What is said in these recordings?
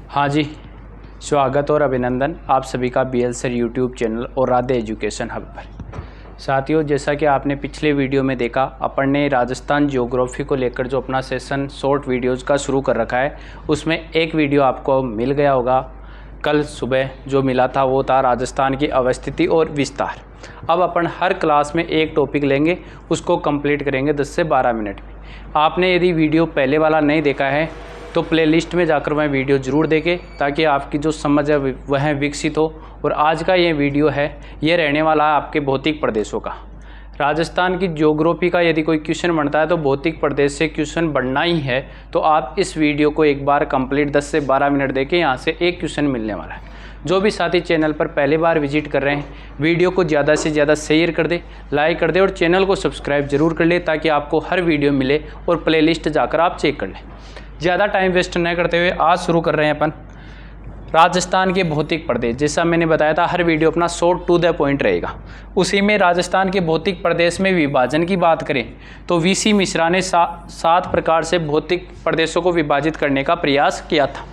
हाँ जी, स्वागत और अभिनंदन आप सभी का BL सर यूट्यूब चैनल और राधे एजुकेशन हब पर। साथियों, जैसा कि आपने पिछले वीडियो में देखा, अपन ने राजस्थान ज्योग्राफी को लेकर जो अपना सेशन शॉर्ट वीडियोज़ का शुरू कर रखा है, उसमें एक वीडियो आपको मिल गया होगा। कल सुबह जो मिला था वो था राजस्थान की अवस्थिति और विस्तार। अब अपन हर क्लास में एक टॉपिक लेंगे, उसको कंप्लीट करेंगे 10 से 12 मिनट में। आपने यदि वीडियो पहले वाला नहीं देखा है तो प्लेलिस्ट में जाकर वह वीडियो ज़रूर देखें, ताकि आपकी जो समझ है वह विकसित हो। और आज का ये वीडियो है, ये रहने वाला है आपके भौतिक प्रदेशों का। राजस्थान की ज्योग्राफी का यदि कोई क्वेश्चन बनता है तो भौतिक प्रदेश से क्वेश्चन बनना ही है। तो आप इस वीडियो को एक बार कंप्लीट 10 से 12 मिनट देखें, यहाँ से एक क्वेश्चन मिलने वाला है। जो भी साथी चैनल पर पहली बार विजिट कर रहे हैं, वीडियो को ज़्यादा से ज़्यादा शेयर कर दे, लाइक कर दे और चैनल को सब्सक्राइब जरूर कर ले, ताकि आपको हर वीडियो मिले और प्लेलिस्ट जाकर आप चेक कर लें। ज़्यादा टाइम वेस्ट न करते हुए आज शुरू कर रहे हैं अपन राजस्थान के भौतिक प्रदेश। जैसा मैंने बताया था, हर वीडियो अपना शॉर्ट टू द पॉइंट रहेगा। उसी में राजस्थान के भौतिक प्रदेश में विभाजन की बात करें तो VC मिश्रा ने 7 प्रकार से भौतिक प्रदेशों को विभाजित करने का प्रयास किया था।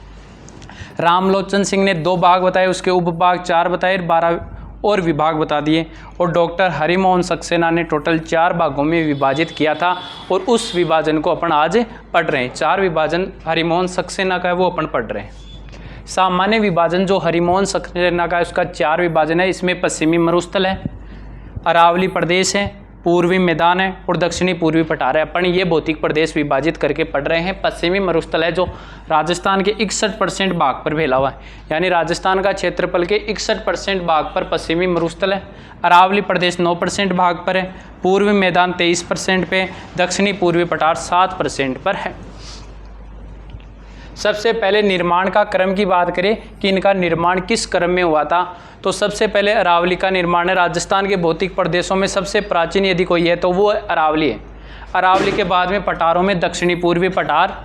रामलोचन सिंह ने 2 भाग बताए, उसके उपभाग 4 बताए, 12 और विभाग बता दिए। और डॉक्टर हरिमोहन सक्सेना ने टोटल 4 भागों में विभाजित किया था, और उस विभाजन को अपन आज पढ़ रहे हैं। 4 विभाजन हरिमोहन सक्सेना का है, वो अपन पढ़ रहे हैं। सामान्य विभाजन जो हरिमोहन सक्सेना का है, उसका 4 विभाजन है। इसमें पश्चिमी मरुस्थल है, अरावली प्रदेश है, पूर्वी मैदान है और दक्षिणी पूर्वी पठार है। अपन ये भौतिक प्रदेश विभाजित करके पढ़ रहे हैं। पश्चिमी मरुस्थल है जो राजस्थान के 61% भाग पर फैला हुआ है, यानी राजस्थान का क्षेत्रफल के 61% भाग पर पश्चिमी मरुस्थल है। अरावली प्रदेश 9% भाग पर है, पूर्वी मैदान 23% पे, दक्षिणी पूर्वी पठार 7% पर है। सबसे पहले निर्माण का क्रम की बात करें कि इनका निर्माण किस क्रम में हुआ था, तो सबसे पहले अरावली का निर्माण है। राजस्थान के भौतिक प्रदेशों में सबसे प्राचीन यदि कोई है तो वो अरावली है। अरावली के बाद में पठारों में दक्षिणी पूर्वी पठार,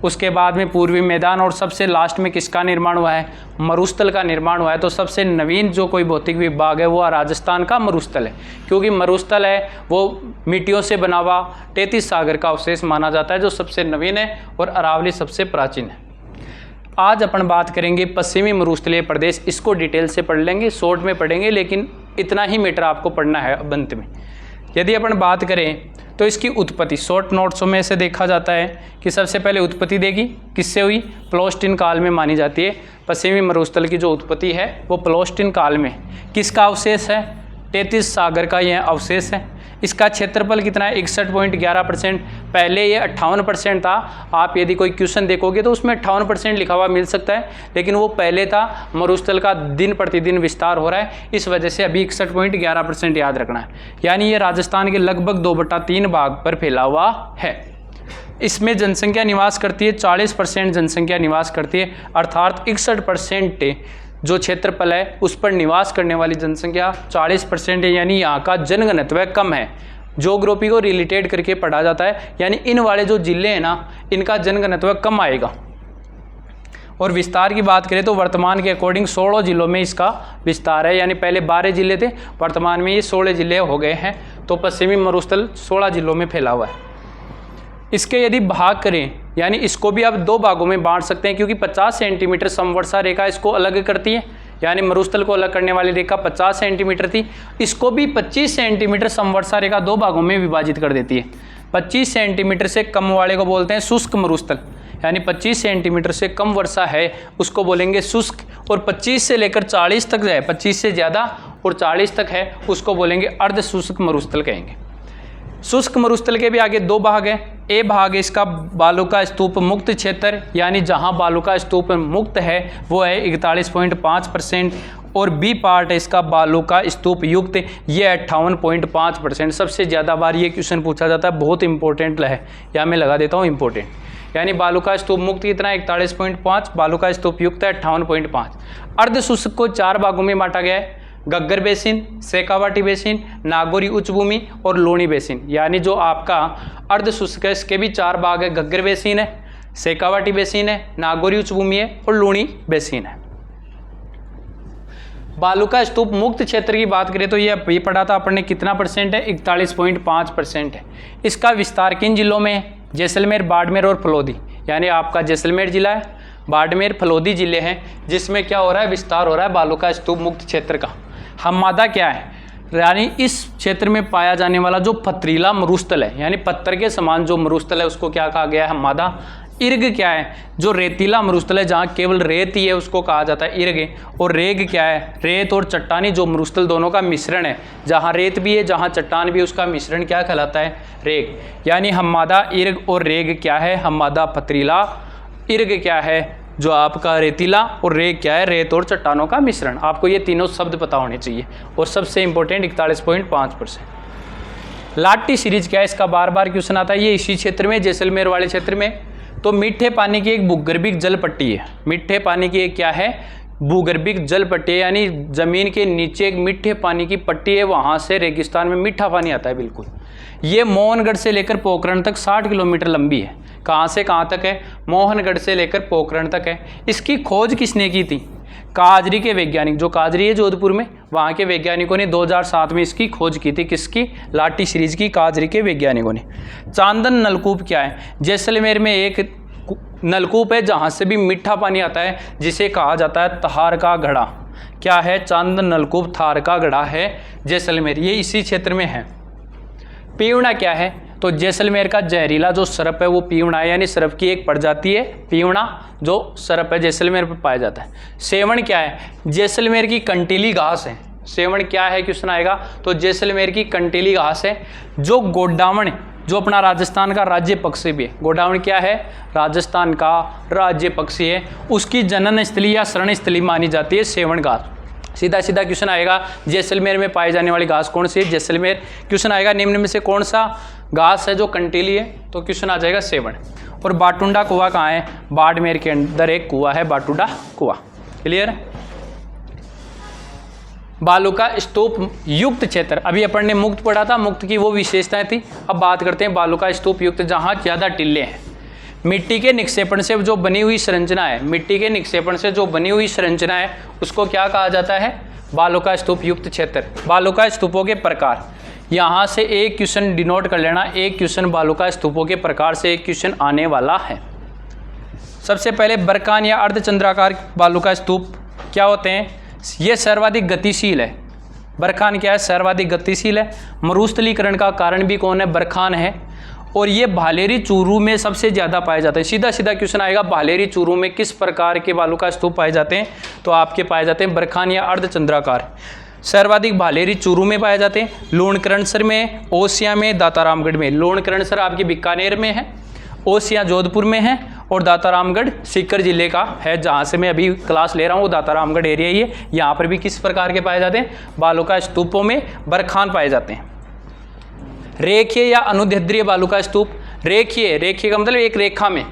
उसके बाद में पूर्वी मैदान, और सबसे लास्ट में किसका निर्माण हुआ है? मरुस्थल का निर्माण हुआ है। तो सबसे नवीन जो कोई भौतिक विभाग है वो राजस्थान का मरुस्थल है, क्योंकि मरुस्थल है वो मिट्टियों से बना हुआ 33 सागर का अवशेष माना जाता है, जो सबसे नवीन है, और अरावली सबसे प्राचीन है। आज अपन बात करेंगे पश्चिमी मरुस्थलीय प्रदेश। इसको डिटेल से पढ़ लेंगे, शॉर्ट में पढ़ेंगे, लेकिन इतना ही मैटर आपको पढ़ना है अब अंत में। यदि अपन बात करें तो इसकी उत्पत्ति शॉर्ट नोट्सों में से देखा जाता है कि सबसे पहले उत्पत्ति देगी किससे हुई? प्लोस्टिन काल में मानी जाती है। पश्चिमी मरुस्थल की जो उत्पत्ति है वो प्लोस्टिन काल में। किसका अवशेष है? 33 सागर का यह अवशेष है। इसका क्षेत्रफल कितना है? 61.11%। पहले ये 58% था। आप यदि कोई क्वेश्चन देखोगे तो उसमें 58% लिखा हुआ मिल सकता है, लेकिन वो पहले था। मरुस्थल का दिन प्रतिदिन विस्तार हो रहा है, इस वजह से अभी 61.11% याद रखना है। यानी ये राजस्थान के लगभग 2/3 भाग पर फैला हुआ है। इसमें जनसंख्या निवास करती है, 40% जनसंख्या निवास करती है, अर्थात 61% जो क्षेत्रफल है उस पर निवास करने वाली जनसंख्या 40% है। यानी यहाँ का जनघनत्व कम है। ज्योग्राफी को रिलेटेड करके पढ़ा जाता है, यानी इन वाले जो जिले हैं ना, इनका जनघनत्व कम आएगा। और विस्तार की बात करें तो वर्तमान के अकॉर्डिंग 16 जिलों में इसका विस्तार है। यानी पहले 12 जिले थे, वर्तमान में ये 16 जिले हो गए हैं। तो पश्चिमी मरुस्थल 16 जिलों में फैला हुआ है। इसके यदि भाग करें, यानी इसको भी आप 2 भागों में बांट सकते हैं, क्योंकि 50 सेंटीमीटर समवर्षा रेखा इसको अलग करती है। यानी मरुस्थल को अलग करने वाली रेखा 50 सेंटीमीटर थी, इसको भी 25 सेंटीमीटर समवर्षा रेखा 2 भागों में विभाजित कर देती है। 25 सेंटीमीटर से कम वाले को बोलते हैं शुष्क मरुस्थल, यानी 25 सेंटीमीटर से कम वर्षा है उसको बोलेंगे शुष्क। और 25 से लेकर 40 तक है, 25 से ज़्यादा और 40 तक है, उसको बोलेंगे अर्ध शुष्क मरुस्थल कहेंगे। शुष्क मरुस्थल के भी आगे 2 भाग हैं। ए भाग इसका बालू का स्तूप मुक्त क्षेत्र, यानी जहां बालू का स्तूप मुक्त है वो है 41.5%, और बी पार्ट है इसका बालू का स्तूप युक्त, ये 58.5%। सबसे ज़्यादा बार ये क्वेश्चन पूछा जाता है, बहुत इंपॉर्टेंट है, यहाँ मैं लगा देता हूँ इंपॉर्टेंट। यानी बालू का स्तूप मुक्त कितना है? 41.5, बालू का स्तूप युक्त है 58.5। अर्ध शुष्क को 4 भागों में बांटा गया है, गग्गर बेसिन, शेखावाटी बेसिन, नागौरी उच्च भूमि और लोणी बेसिन। यानी जो आपका अर्ध शुष्क है इसके भी 4 भाग है, गग्गर बेसिन है, शेखावाटी बेसिन है, नागौरी उच्च भूमि है और लोणी बेसिन है। बालू का स्तूप मुक्त क्षेत्र की बात करें तो ये पढ़ा था अपन ने, कितना परसेंट है? 41.5% है। इसका विस्तार किन जिलों में है? जैसलमेर, बाड़मेर और फलोदी। यानी आपका जैसलमेर जिला है, बाड़मेर, फलोदी जिले हैं, जिसमें क्या हो रहा है, विस्तार हो रहा है बालू का स्तूप मुक्त क्षेत्र का। हम्मादा क्या है, यानी इस क्षेत्र में पाया जाने वाला जो पथरीला मरुस्थल है, यानी पत्थर के समान जो मरुस्थल है उसको क्या कहा गया है, हम्मादा। इर्ग क्या है, जो रेतीला मरुस्थल है जहाँ केवल रेत ही है उसको कहा जाता है इर्ग। और रेग क्या है, रेत और चट्टानी जो मरुस्थल दोनों का मिश्रण है, जहाँ रेत भी है जहाँ चट्टान भी है, उसका मिश्रण क्या कहलाता है, रेग। यानी हम्मादा, इर्ग और रेग क्या है, हम्मादा पथरीला, इर्ग क्या है जो आपका रेतीला, और रेग क्या है, रेत और चट्टानों का मिश्रण। आपको ये तीनों शब्द पता होने चाहिए। और सबसे इंपॉर्टेंट 41.5%। लाटी सीरीज क्या है, इसका बार बार क्वेश्चन आता है। ये इसी क्षेत्र में, जैसलमेर वाले क्षेत्र में। तो मीठे पानी की एक भूगर्भिक जल पट्टी है। मीठे पानी की एक क्या है, भूगर्भिक जल पट्टी है, यानी जमीन के नीचे एक मीठे पानी की पट्टी है, वहाँ से रेगिस्तान में मीठा पानी आता है बिल्कुल। ये मोहनगढ़ से लेकर पोखरण तक 60 किलोमीटर लंबी है। कहाँ से कहाँ तक है, मोहनगढ़ से लेकर पोखरण तक है। इसकी खोज किसने की थी, काजरी के वैज्ञानिक, जो काजरी है जोधपुर में, वहाँ के वैज्ञानिकों ने 2007 में इसकी खोज की थी। किसकी, लाटी सीरीज की, काजरी के वैज्ञानिकों ने। चांदन नलकूप क्या है, जैसलमेर में एक नलकूप है जहाँ से भी मीठा पानी आता है, जिसे कहा जाता है थार का घड़ा। क्या है, चांदन नलकूप थार का घड़ा है जैसलमेर, ये इसी क्षेत्र में है। पीवना क्या है, तो जैसलमेर का जहरीला जो सरप है वो पीवना है, यानी सरप की एक प्रजाति है पीवना, जो सरप है जैसलमेर पर पाया जाता है। सेवण क्या है, जैसलमेर की कंटीली घास है। सेवण क्या है क्वेश्चन आएगा, तो जैसलमेर की कंटीली घास है। जो गोडावण, जो अपना राजस्थान का राज्य पक्षी भी है, गोडावण क्या है, राजस्थान का राज्य पक्षी है, उसकी जनन स्थली या शरण स्थली मानी जाती है सेवण घास। सीधा सीधा क्वेश्चन आएगा, जैसलमेर में पाई जाने वाली घास कौन सी है, जैसलमेर। क्वेश्चन आएगा निम्न में से कौन सा घास है जो कंटीली है, तो क्वेश्चन आ जाएगा सेवण। और बाटुंडा कुआं कहाँ है, बाड़मेर के अंदर एक कुआं है बाटुंडा कुआं। क्लियर। बालू का स्तूप युक्त क्षेत्र, अभी अपन ने मुक्त पढ़ा था, मुक्त की वो विशेषताएं थी। अब बात करते हैं बालू का स्तूप युक्त, जहाँ ज़्यादा टिल्ले हैं। मिट्टी के निक्षेपण से जो बनी हुई संरचना है, मिट्टी के निक्षेपण से जो बनी हुई संरचना है उसको क्या कहा जाता है, बालू का स्तूप युक्त क्षेत्र। बालू का स्तूपों के प्रकार, यहाँ से एक क्वेश्चन डिनोट कर लेना, एक क्वेश्चन बालू का स्तूपों के प्रकार से एक क्वेश्चन आने वाला है। सबसे पहले बरकान या अर्धचंद्राकार बालू का स्तूप क्या होते हैं, ये सर्वाधिक गतिशील है। बरखान क्या है, सर्वाधिक गतिशील है। मरुस्थलीकरण का कारण भी कौन है, बरखान है। और ये भालेरी चूरू में सबसे ज़्यादा पाए जाते हैं। सीधा सीधा क्वेश्चन आएगा, भालेरी चूरू में किस प्रकार के बालू का स्तूप पाए जाते हैं, तो आपके पाए जाते हैं बरखान या अर्धचंद्राकार। सर्वाधिक भालेरी चूरू में पाए जाते हैं, लूणकरणसर में, ओसिया में, दातारामगढ़ में। लूणकरणसर आपकी बीकानेर में है, ओसिया जोधपुर में है, और दातारामगढ़ सीकर जिले का है, जहाँ से मैं अभी क्लास ले रहा हूँ वो दातारामगढ़ एरिया ही है। यहाँ पर भी किस प्रकार के पाए जाते हैं, बालू का स्तूपों में बरखान पाए जाते हैं। रेखीय या अनुदैर्ध्य बालू का स्तूप, रेखीय, रेखीय का मतलब एक रेखा में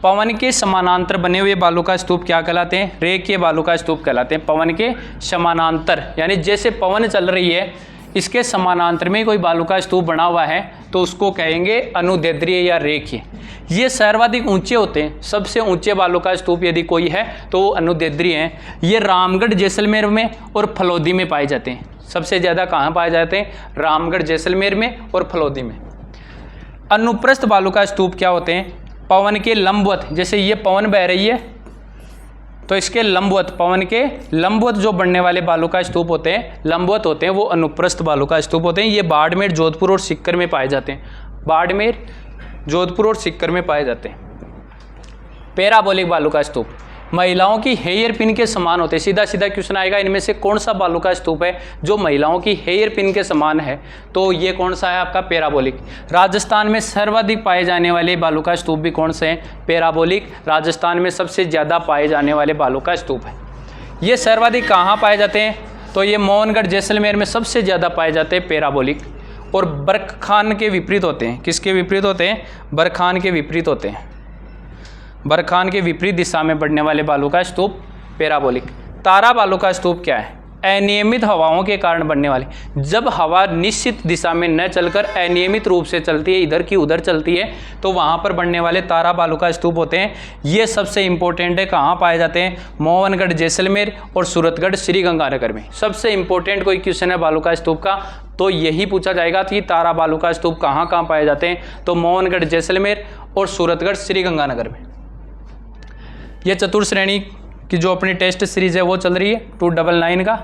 पवन के समानांतर बने हुए बालू का स्तूप क्या कहलाते हैं, रेखीय बालू का स्तूप कहलाते हैं। पवन के समानांतर, यानी जैसे पवन चल रही है इसके समानांतर में कोई बालू का स्तूप बना हुआ है तो उसको कहेंगे अनुदैर्ध्य या रेखीय। ये सर्वाधिक ऊंचे होते हैं, सबसे ऊंचे बालू का स्तूप यदि कोई है तो वो अनुदैर्ध्य हैं। ये रामगढ़ जैसलमेर में और फलोदी में पाए जाते हैं। सबसे ज़्यादा कहाँ पाए जाते हैं, रामगढ़ जैसलमेर में और फलोदी में। अनुप्रस्थ बालू का स्तूप क्या होते हैं, पवन के लंबवत, जैसे ये पवन बह रही है तो इसके लंबवत, पवन के लंबवत जो बनने वाले बालू का स्तूप होते हैं, लंबवत होते हैं, वो अनुप्रस्थ बालू का स्तूप होते हैं। ये बाड़मेर, जोधपुर और सीकर में पाए जाते हैं। बाड़मेर, जोधपुर और सीकर में पाए जाते हैं। पैराबोलिक बालू का स्तूप महिलाओं की हेयर पिन के समान होते हैं। सीधा सीधा क्वेश्चन आएगा, इनमें से कौन सा बालू का स्तूप है जो महिलाओं की हेयर पिन के समान है, तो ये कौन सा है आपका, पैराबोलिक। राजस्थान में सर्वाधिक पाए जाने वाले बालू का स्तूप भी कौन से हैं, पैराबोलिक। राजस्थान में सबसे ज़्यादा पाए जाने वाले बालू का स्तूप है। ये सर्वाधिक कहाँ पाए जाते हैं, तो ये मोहनगढ़ जैसलमेर में सबसे ज़्यादा पाए जाते हैं पैराबोलिक। और बरखान के विपरीत होते हैं, किसके विपरीत होते हैं, बरखान के विपरीत होते हैं। बरखान के विपरीत दिशा में बढ़ने वाले बालू का स्तूप पैराबोलिक। तारा बालू का स्तूप क्या है, अनियमित हवाओं के कारण बनने वाले, जब हवा निश्चित दिशा में न चलकर अनियमित रूप से चलती है, इधर की उधर चलती है, तो वहाँ पर बनने वाले तारा बालू का स्तूप होते हैं। ये सबसे इंपॉर्टेंट है, कहाँ पाए जाते हैं, मोहनगढ़ जैसलमेर और सूरतगढ़ श्रीगंगानगर में। सबसे इंपॉर्टेंट कोई क्वेश्चन है बालू का स्तूप का तो यही पूछा जाएगा कि तारा बालू का स्तूप कहाँ कहाँ पाए जाते हैं, तो मोहनगढ़ जैसलमेर और सूरतगढ़ श्रीगंगानगर में। ये चतुर्थ श्रेणी की जो अपनी टेस्ट सीरीज़ है वो चल रही है 299 का।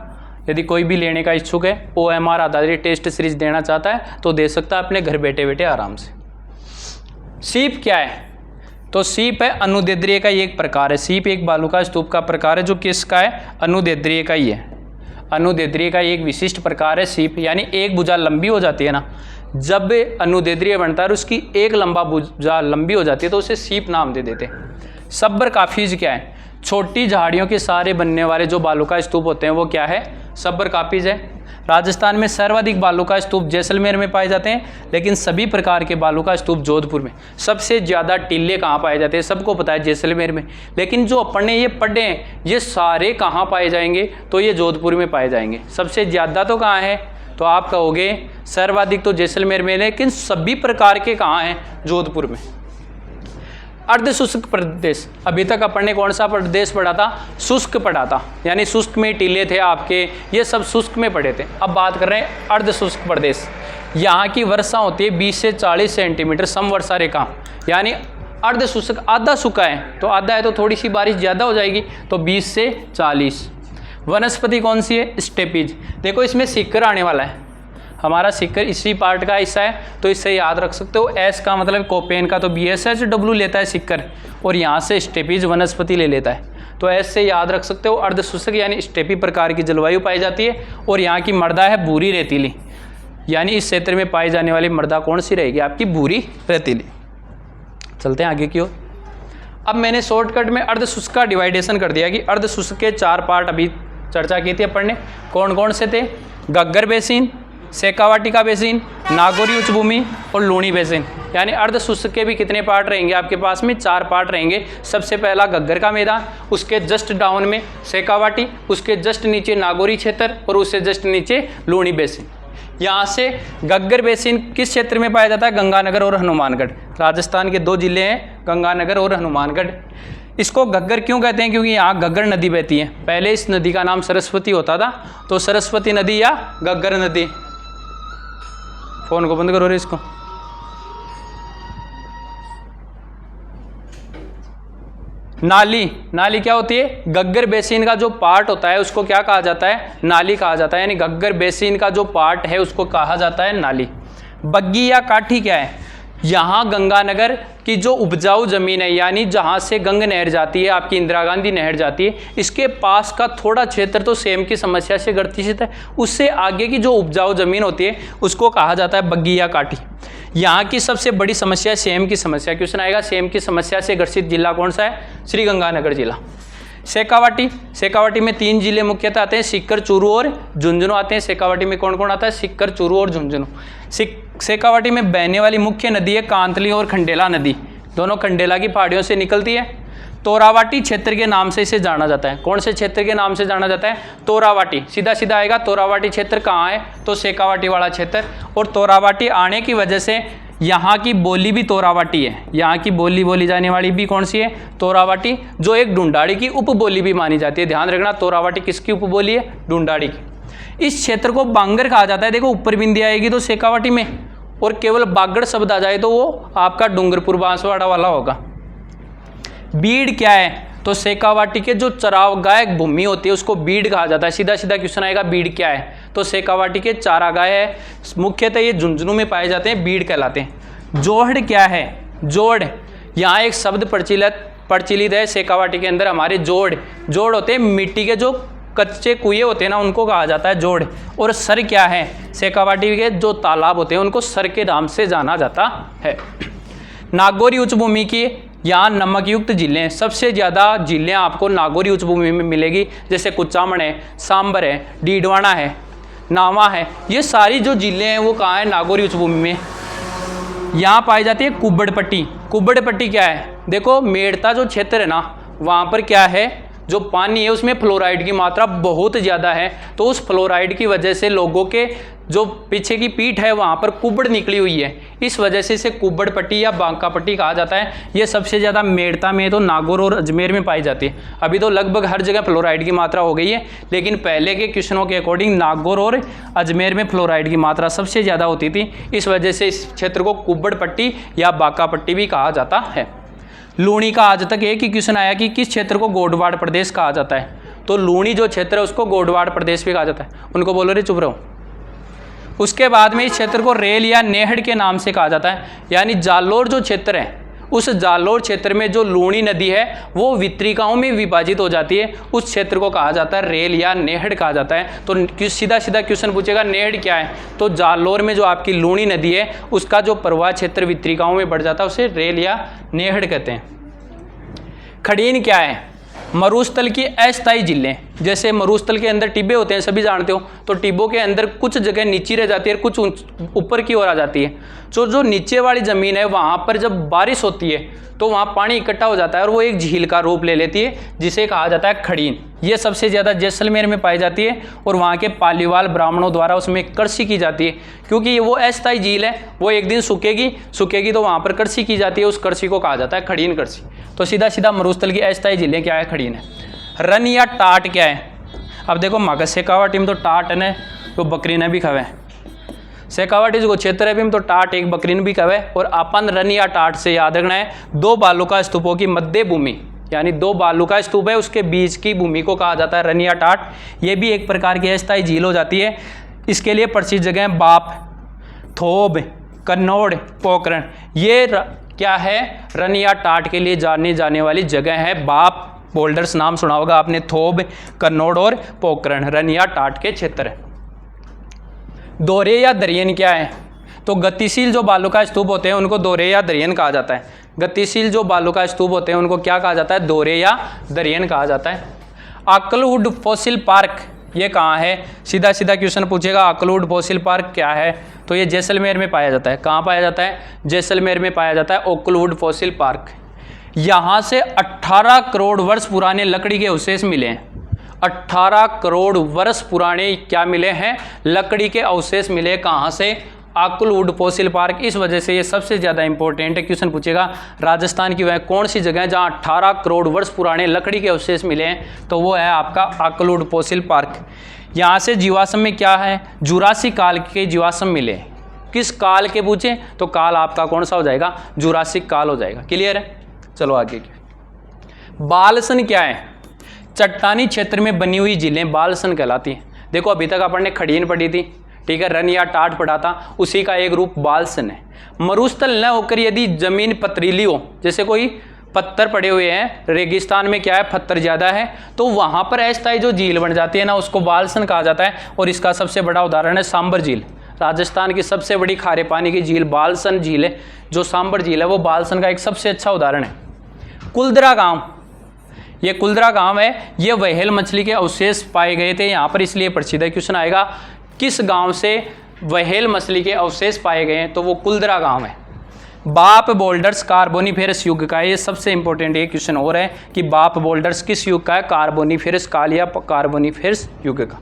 यदि कोई भी लेने का इच्छुक है, OMR आधारित टेस्ट सीरीज देना चाहता है तो दे सकता है अपने घर बैठे बैठे आराम से। सीप क्या है? तो सीप है अनुदैर्ध्य का एक प्रकार है। सीप एक बालुका स्तूप का प्रकार है जो किसका है? अनुदैर्ध्य का ही है। अनुदैर्ध्य का एक विशिष्ट प्रकार है सीप, यानी एक भुजा लंबी हो जाती है ना, जब अनुदैर्ध्य बनता है और उसकी एक लंबा भुजा लंबी हो जाती है तो उसे सीप नाम दे देते हैं। सब्बर काफिज क्या है? छोटी झाड़ियों के सहारे बनने वाले जो बालुका स्तूप होते हैं वो क्या है? सब्बर काफिज है। राजस्थान में सर्वाधिक बालुका स्तूप जैसलमेर में पाए जाते हैं, लेकिन सभी प्रकार के बालुका स्तूप जोधपुर में। सबसे ज़्यादा टीले कहाँ पाए जाते हैं? सबको पता है जैसलमेर में, लेकिन जो अपन ने ये पढ़े हैं ये सारे कहाँ पाए जाएंगे? तो ये जोधपुर में पाए जाएंगे। सबसे ज़्यादा तो कहाँ है? तो आप कहोगे सर्वाधिक तो जैसलमेर में, लेकिन सभी प्रकार के कहाँ हैं? जोधपुर में। अर्ध शुष्क प्रदेश, अभी तक अपन ने कौन सा प्रदेश पढ़ा था? शुष्क पढ़ा था, यानी शुष्क में टीले थे आपके, ये सब शुष्क में पढ़े थे। अब बात कर रहे हैं अर्ध शुष्क प्रदेश। यहाँ की वर्षा होती है 20 से 40 सेंटीमीटर समवर्षा रेखा, यानी अर्ध शुष्क। आधा सूखा है तो आधा है तो थोड़ी सी बारिश ज़्यादा हो जाएगी, तो 20 से 40। वनस्पति कौन सी है? स्टेपीज। देखो इसमें सिक्कर आने वाला है, हमारा सिक्कर इसी पार्ट का हिस्सा है, तो इससे याद रख सकते हो। एस का मतलब कोपेन का तो BSHW लेता है सिक्कर, और यहाँ से स्टेपीज वनस्पति ले लेता है, तो एस से याद रख सकते हो। अर्ध शुष्क यानी स्टेपी प्रकार की जलवायु पाई जाती है, और यहाँ की मृदा है भूरी रेतीली, यानी इस क्षेत्र में पाई जाने वाली मृदा कौन सी रहेगी? आपकी भूरी रेतीली। चलते हैं आगे की ओर। अब मैंने शॉर्टकट में अर्ध शुष्क का डिवाइडेशन कर दिया कि अर्ध शुष्क के 4 पार्ट अभी चर्चा की थी अपन ने। कौन कौन से थे? गग्गर बेसिन, शेखावाटी का बेसिन, नागौरी उच्च भूमि और लूणी बेसिन। यानी अर्ध शुष्क के भी कितने पार्ट रहेंगे आपके पास में? 4 पार्ट रहेंगे। सबसे पहला गग्गर का मैदान, उसके जस्ट डाउन में शेखावाटी, उसके जस्ट नीचे नागौरी क्षेत्र और उससे जस्ट नीचे लूणी बेसिन। यहाँ से गग्गर बेसिन किस क्षेत्र में पाया जाता है? गंगानगर और हनुमानगढ़। राजस्थान के 2 जिले हैं, गंगानगर और हनुमानगढ़। इसको गग्गर क्यों कहते हैं? क्योंकि यहाँ गग्गर नदी बहती है। पहले इस नदी का नाम सरस्वती होता था, तो सरस्वती नदी या गग्गर नदी। फोन को बंद करो रे इसको। नाली, नाली क्या होती है? गग्गर बेसिन का जो पार्ट होता है उसको क्या कहा जाता है? नाली कहा जाता है। यानी गग्गर बेसिन का जो पार्ट है उसको कहा जाता है नाली। बग्गी या काठी क्या है? यहाँ गंगानगर की जो उपजाऊ जमीन है, यानी जहाँ से गंग नहर जाती है, आपकी इंदिरा गांधी नहर जाती है, इसके पास का थोड़ा क्षेत्र तो सेम की समस्या से ग्रसित है। उससे आगे की जो उपजाऊ जमीन होती है उसको कहा जाता है बग्गी या काठी। यहाँ की सबसे बड़ी समस्या सेम की समस्या। क्वेश्चन आएगा सेम की समस्या से ग्रसित जिला कौन सा है? श्री गंगानगर जिला। शेखावाटी, शेखावाटी में 3 जिले मुख्यतः आते हैं, सीकर, चूरू और झुंझुनू आते हैं। शेखावाटी में कौन कौन आता है? सीकर, चूरू और झुंझुनू। शेखावाटी में बहने वाली मुख्य नदी है कांतली और खंडेला नदी, दोनों खंडेला की पहाड़ियों से निकलती है। तोरावाटी क्षेत्र के नाम से इसे जाना जाता है। कौन से क्षेत्र के नाम से जाना जाता है? तोरावाटी। सीधा सीधा आएगा। तोरावाटी क्षेत्र कहाँ है? तो शेखावाटी वाला क्षेत्र। और तोरावाटी आने की वजह से यहाँ की बोली भी तोरावाटी है। यहाँ की बोली बोली जाने वाली भी कौन सी है? तोरावाटी, जो एक ढूंढाड़ी की उपबोली भी मानी जाती है। ध्यान रखना, तोरावाटी किसकी उपबोली है? ढूंढाड़ी की। इस क्षेत्र को बांगर कहा जाता है। देखो ऊपर बिंदी आएगी तो शेखावाटी में, और केवल बागड़ शब्द आ जाए तो वो आपका डूंगरपुर बांसवाड़ा वाला होगा। बीड़ क्या है? तो शेखावाटी के जो चरागाह भूमि होती है उसको बीड़ कहा जाता है। सीधा सीधा क्वेश्चन आएगा बीड़ क्या है? तो शेखावाटी के चारागाह है, मुख्यतः ये झुंझुनू में पाए जाते हैं, बीड़ कहलाते हैं। जोहड़ क्या है? जोड़, यहाँ एक शब्द प्रचलित है शेखावाटी के अंदर हमारे। जोड़ होते हैं मिट्टी के जो कच्चे कुएं होते हैं ना, उनको कहा जाता है जोड़। और सर क्या है? शेखावाटी के जो तालाब होते हैं उनको सर के नाम से जाना जाता है। नागौरी उच्च भूमि की यहाँ नमक युक्त झीलें, सबसे ज़्यादा झीलें आपको नागौरी उच्च भूमि में मिलेगी, जैसे कुचामण है, सांबर है, डीडवाना है, नावा है। ये सारी जो झीलें हैं वो कहाँ है? नागौरी उच्च भूमि में। यहाँ पाई जाती है कुब्बड़पट्टी। कुब्बड़पट्टी क्या है? देखो मेड़ता जो क्षेत्र है ना, वहाँ पर क्या है, जो पानी है उसमें फ्लोराइड की मात्रा बहुत ज़्यादा है, तो उस फ्लोराइड की वजह से लोगों के जो पीछे की पीठ है वहाँ पर कुब्बड़ निकली हुई है। इस वजह से इसे कुब्बड़पट्टी या बांका पट्टी कहा जाता है। ये सबसे ज़्यादा मेड़ता में तो नागौर और अजमेर में पाई जाती है। अभी तो लगभग हर जगह फ्लोराइड की मात्रा हो गई है, लेकिन पहले के क्वेश्चनों के अकॉर्डिंग नागौर और अजमेर में फ्लोराइड की मात्रा सबसे ज़्यादा होती थी। इस वजह से इस क्षेत्र को कुब्बड़पट्टी या बांका पट्टी भी कहा जाता है। लूणी का आज तक एक ही क्वेश्चन आया कि किस क्षेत्र को गोडवाड़ प्रदेश कहा जाता है, तो लूणी जो क्षेत्र है उसको गोडवाड़ प्रदेश भी कहा जाता है। उनको बोलो रे चुप रहो। उसके बाद में इस क्षेत्र को रेल या नेहड़ के नाम से कहा जाता है, यानी जालोर जो क्षेत्र है उस जालोर क्षेत्र में जो लूणी नदी है वो वितरिकाओं में विभाजित हो जाती है, उस क्षेत्र को कहा जाता है रेल या नेहड़ कहा जाता है। तो सीधा सीधा क्वेश्चन पूछेगा नेहड़ क्या है, तो जालोर में जो आपकी लूणी नदी है उसका जो प्रवाह क्षेत्र वितरिकाओं में बढ़ जाता है उसे रेल या नेहड़ कहते हैं। खड़ीन क्या है, मरुस्थल की अस्थायी झीलें। जैसे मरुस्थल के अंदर टिब्बे होते हैं, सभी जानते हो, तो टिब्बों के अंदर कुछ जगह नीची रह जाती है, कुछ ऊपर की ओर आ जाती है। तो जो नीचे वाली ज़मीन है वहाँ पर जब बारिश होती है तो वहाँ पानी इकट्ठा हो जाता है और वो एक झील का रूप ले लेती है जिसे कहा जाता है खड़ीन। ये सबसे ज़्यादा जैसलमेर में पाई जाती है और वहाँ के पालीवाल ब्राह्मणों द्वारा उसमें कृषि की जाती है, क्योंकि वो अस्थायी झील है, वो एक दिन सूखेगी तो वहाँ पर कृषि की जाती है, उस कृषि को कहा जाता है खड़ीन कृषि। तो सीधा सीधा मरुस्थल की अस्थायी झीलें क्या है, खड़ीन है। रन या टाट क्या है, अब देखो मगध शेखावाटी टीम तो टाट ने तो बकरी ने भी खावे, शेखावाटी जो क्षेत्र है भी तो टाट एक बकरी ने भी खावे। और अपन रन या टाट से याद रखना है, दो बालुका स्तूपों की मध्य भूमि, यानी दो बालुका स्तूप है उसके बीच की भूमि को कहा जाता है रन या टाट। ये भी एक प्रकार की अस्थायी झील हो जाती है। इसके लिए प्रसिद्ध जगह बाप, थोब, कन्नौड़, पोखरण, ये क्या है, रन या टाट के लिए जानी जाने वाली जगह है। बाप बोल्डर्स नाम सुना होगा आपने, थोब, कन्नौड़ और पोखरण रन या टाट के क्षेत्र है। दोरे या दरियन क्या है, तो गतिशील जो बालुका स्तूप होते हैं उनको दोरे या दरियन कहा जाता है। गतिशील जो बालुका स्तूप होते हैं उनको क्या कहा जाता है, दोरे या दरियन कहा जाता है। अक्लवुड फॉसिल पार्क ये कहाँ है, सीधा सीधा क्वेश्चन पूछेगा अक्लवुड फॉसिल पार्क क्या है, तो ये जैसलमेर में पाया जाता है। कहाँ पाया जाता है, जैसलमेर में पाया जाता है ओकलवुड फॉसिल पार्क। यहाँ से 18 करोड़ वर्ष पुराने लकड़ी के अवशेष मिले हैं। 18 करोड़ वर्ष पुराने क्या मिले हैं, लकड़ी के अवशेष मिले। कहाँ से, अक्लवुड फॉसिल पार्क। इस वजह से ये सबसे ज़्यादा इंपॉर्टेंट है। क्वेश्चन पूछेगा राजस्थान की वह कौन सी जगह है जहाँ 18 करोड़ वर्ष पुराने लकड़ी के अवशेष मिले हैं, तो वो है आपका अक्लवुड फॉसिल पार्क। यहाँ से जीवाश्म में क्या है, जुरासिक काल के जीवाश्म मिले। किस काल के पूछे, तो काल आपका कौन सा हो जाएगा, जुरासिक काल हो जाएगा। क्लियर है, चलो आगे की। बालसन क्या है, चट्टानी क्षेत्र में बनी हुई झीलें बालसन कहलाती हैं। देखो अभी तक अपन ने खड़ीन पढ़ी थी, ठीक है, रन या टाट पढ़ा था, उसी का एक रूप बालसन है। मरुस्थल न होकर यदि जमीन पथरीली हो, जैसे कोई पत्थर पड़े हुए हैं, रेगिस्तान में क्या है पत्थर ज़्यादा है, तो वहाँ पर अस्थायी जो झील बन जाती है ना उसको बालसन कहा जाता है। और इसका सबसे बड़ा उदाहरण है सांबर झील। राजस्थान की सबसे बड़ी खारे पानी की झील बालसन झील है। जो सांबर झील है वो बालसन का एक सबसे अच्छा उदाहरण है। कुलदरा गाँव, ये कुलदरा गांव है, ये व्हेल मछली के अवशेष पाए गए थे यहाँ पर, इसलिए प्रसिद्ध है। क्वेश्चन आएगा किस गांव से व्हेल मछली के अवशेष पाए गए हैं, तो वो कुलदरा गांव है। बाप बोल्डर्स कार्बोनिफेरस युग का है, ये सबसे इंपॉर्टेंट ये क्वेश्चन और है कि बाप बोल्डर्स किस युग का है, कार्बोनिफेरस काल या कार्बोनिफेरस युग का।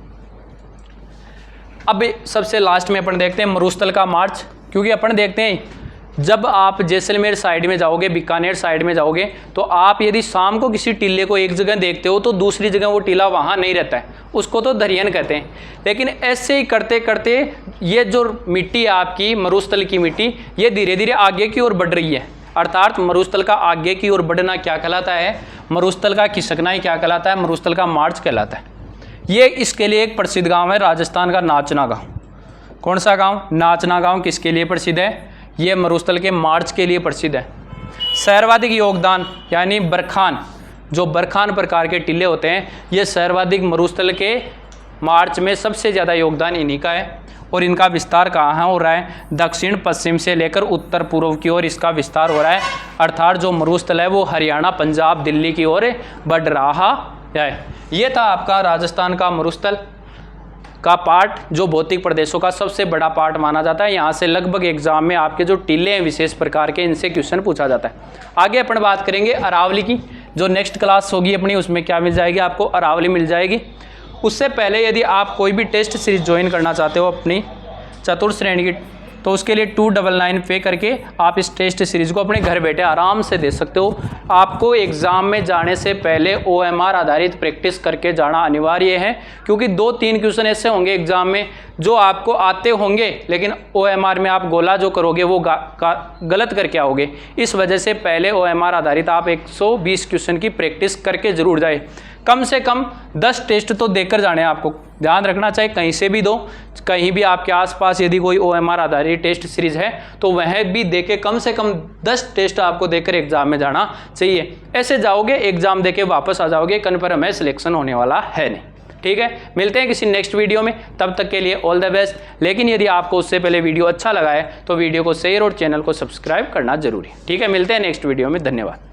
अब सबसे लास्ट में अपन देखते हैं मरुस्थल का मार्च, क्योंकि अपन देखते हैं जब आप जैसलमेर साइड में जाओगे, बीकानेर साइड में जाओगे, तो आप यदि शाम को किसी टीले को एक जगह देखते हो तो दूसरी जगह वो टीला वहाँ नहीं रहता है, उसको तो दरियन कहते हैं। लेकिन ऐसे ही करते करते ये जो मिट्टी है आपकी मरुस्थल की मिट्टी, ये धीरे धीरे आगे की ओर बढ़ रही है। अर्थात मरुस्थल का आगे की ओर बढ़ना क्या कहलाता है, मरुस्थल का खिसकना ही क्या कहलाता है, मरुस्थल का मार्च कहलाता है। ये इसके लिए एक प्रसिद्ध गाँव है राजस्थान का नाचना गाँव। कौन सा गाँव, नाचना गाँव किसके लिए प्रसिद्ध है, ये मरुस्थल के मार्च के लिए प्रसिद्ध है। सर्वाधिक योगदान यानी बरखान, जो बरखान प्रकार के टीले होते हैं, ये सर्वाधिक मरुस्थल के मार्च में सबसे ज़्यादा योगदान इन्हीं का है। और इनका विस्तार कहाँ हो रहा है, दक्षिण पश्चिम से लेकर उत्तर पूर्व की ओर इसका विस्तार हो रहा है। अर्थात जो मरुस्थल है वो हरियाणा, पंजाब, दिल्ली की ओर बढ़ रहा है। ये था आपका राजस्थान का मरुस्थल का पार्ट, जो भौतिक प्रदेशों का सबसे बड़ा पार्ट माना जाता है। यहाँ से लगभग एग्जाम में आपके जो टीले हैं विशेष प्रकार के, इनसे क्वेश्चन पूछा जाता है। आगे अपन बात करेंगे अरावली की, जो नेक्स्ट क्लास होगी अपनी, उसमें क्या मिल जाएगी आपको, अरावली मिल जाएगी। उससे पहले यदि आप कोई भी टेस्ट सीरीज ज्वाइन करना चाहते हो अपनी चतुर्थ श्रेणी की तो उसके लिए 299 पे करके आप इस टेस्ट सीरीज़ को अपने घर बैठे आराम से दे सकते हो। आपको एग्ज़ाम में जाने से पहले OMR आधारित प्रैक्टिस करके जाना अनिवार्य है, क्योंकि 2-3 क्वेश्चन ऐसे होंगे एग्ज़ाम में जो आपको आते होंगे, लेकिन OMR में आप गोला जो करोगे वो गलत करके आओगे। इस वजह से पहले OMR आधारित आप 120 क्वेश्चन की प्रैक्टिस करके ज़रूर जाए। कम से कम 10 टेस्ट तो देकर जाने हैं आपको। ध्यान रखना, चाहे कहीं से भी दो, कहीं भी आपके आसपास यदि कोई OMR आधारित टेस्ट सीरीज है तो वह भी देके कम से कम 10 टेस्ट आपको देकर एग्जाम में जाना चाहिए। ऐसे जाओगे एग्जाम देके वापस आ जाओगे, कन्फर्म है सिलेक्शन होने वाला है नहीं। ठीक है, मिलते हैं किसी नेक्स्ट वीडियो में, तब तक के लिए ऑल द बेस्ट। लेकिन यदि आपको उससे पहले वीडियो अच्छा लगा है तो वीडियो को शेयर और चैनल को सब्सक्राइब करना जरूरी। ठीक है, मिलते हैं नेक्स्ट वीडियो में, धन्यवाद।